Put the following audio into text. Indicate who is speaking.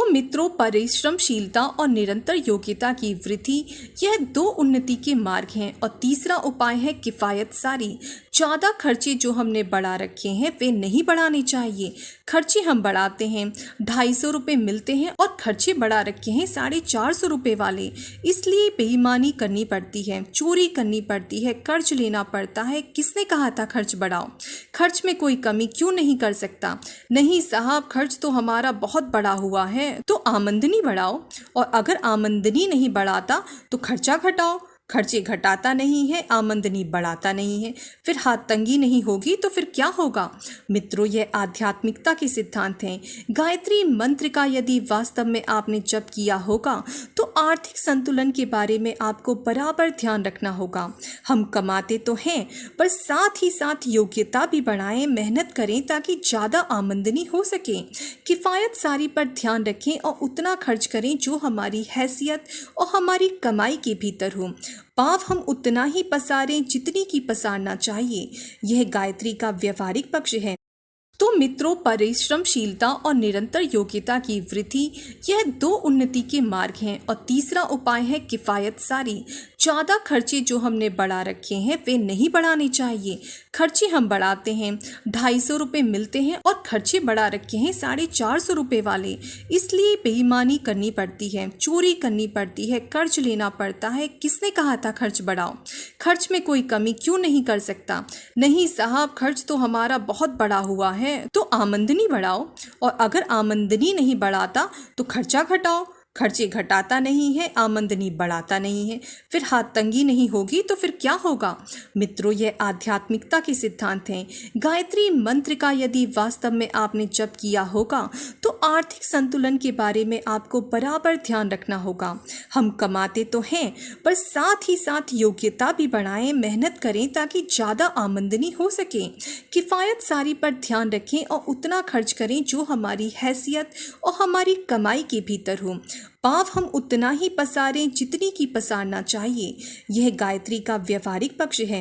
Speaker 1: मित्रों, परिश्रमशीलता और निरंतर योग्यता की वृद्धि, यह दो उन्नति के मार्ग हैं। और तीसरा उपाय है किफ़ायत सारी। ज़्यादा खर्चे जो हमने बढ़ा रखे हैं वे नहीं बढ़ाने चाहिए। खर्चे हम बढ़ाते हैं, 250 रुपये मिलते हैं और खर्चे बढ़ा रखे हैं 450 रुपये वाले। इसलिए बेईमानी करनी पड़ती है, चोरी करनी पड़ती है, कर्ज लेना पड़ता है। किसने कहा था खर्च बढ़ाओ? खर्च में कोई कमी क्यों नहीं कर सकता? नहीं साहब, खर्च तो हमारा बहुत बड़ा हुआ है, तो आमदनी बढ़ाओ। और अगर आमदनी नहीं बढ़ाता तो खर्चा घटाओ। खर्चे घटाता नहीं है, आमदनी बढ़ाता नहीं है, फिर हाथ तंगी नहीं होगी तो फिर क्या होगा? मित्रों, यह आध्यात्मिकता के सिद्धांत हैं। गायत्री मंत्र का यदि वास्तव में आपने जप किया होगा तो आर्थिक संतुलन के बारे में आपको बराबर ध्यान रखना होगा। हम कमाते तो हैं, पर साथ ही साथ योग्यता भी बढ़ाएं, मेहनत करें ताकि ज़्यादा आमदनी हो सके। किफ़ायत सारी पर ध्यान रखें और उतना खर्च करें जो हमारी हैसियत और हमारी कमाई के भीतर हो। पाव हम उतना ही पसारें जितनी की पसारना चाहिए। यह गायत्री का व्यवहारिक पक्ष है। तो मित्रों, परिश्रमशीलता और निरंतर योग्यता की वृद्धि, यह दो उन्नति के मार्ग हैं। और तीसरा उपाय है किफ़ायत सारी। ज़्यादा खर्चे जो हमने बढ़ा रखे हैं वे नहीं बढ़ाने चाहिए। खर्चे हम बढ़ाते हैं, 250 रुपये मिलते हैं और खर्चे बढ़ा रखे हैं 450 रुपये वाले। इसलिए बेईमानी करनी पड़ती है, चोरी करनी पड़ती है, कर्ज लेना पड़ता है। किसने कहा था खर्च बढ़ाओ? खर्च में कोई कमी क्यों नहीं कर सकता? नहीं साहब, खर्च तो हमारा बहुत बड़ा हुआ है, तो आमदनी बढ़ाओ। और अगर आमदनी नहीं बढ़ाता तो खर्चा घटाओ। खर्चे घटाता नहीं है, आमदनी बढ़ाता नहीं है, फिर हाथ तंगी नहीं होगी तो फिर क्या होगा? मित्रों, यह आध्यात्मिकता के सिद्धांत हैं। गायत्री मंत्र का यदि वास्तव में आपने जप किया होगा तो आर्थिक संतुलन के बारे में आपको बराबर ध्यान रखना होगा। हम कमाते तो हैं, पर साथ ही साथ योग्यता भी बढ़ाएं, मेहनत करें ताकि ज़्यादा आमदनी हो सके। किफ़ायत सारी पर ध्यान रखें और उतना खर्च करें जो हमारी हैसियत और हमारी कमाई के भीतर हो। पाव हम उतना ही पसारें जितनी की पसारना चाहिए। यह गायत्री का व्यवहारिक पक्ष है।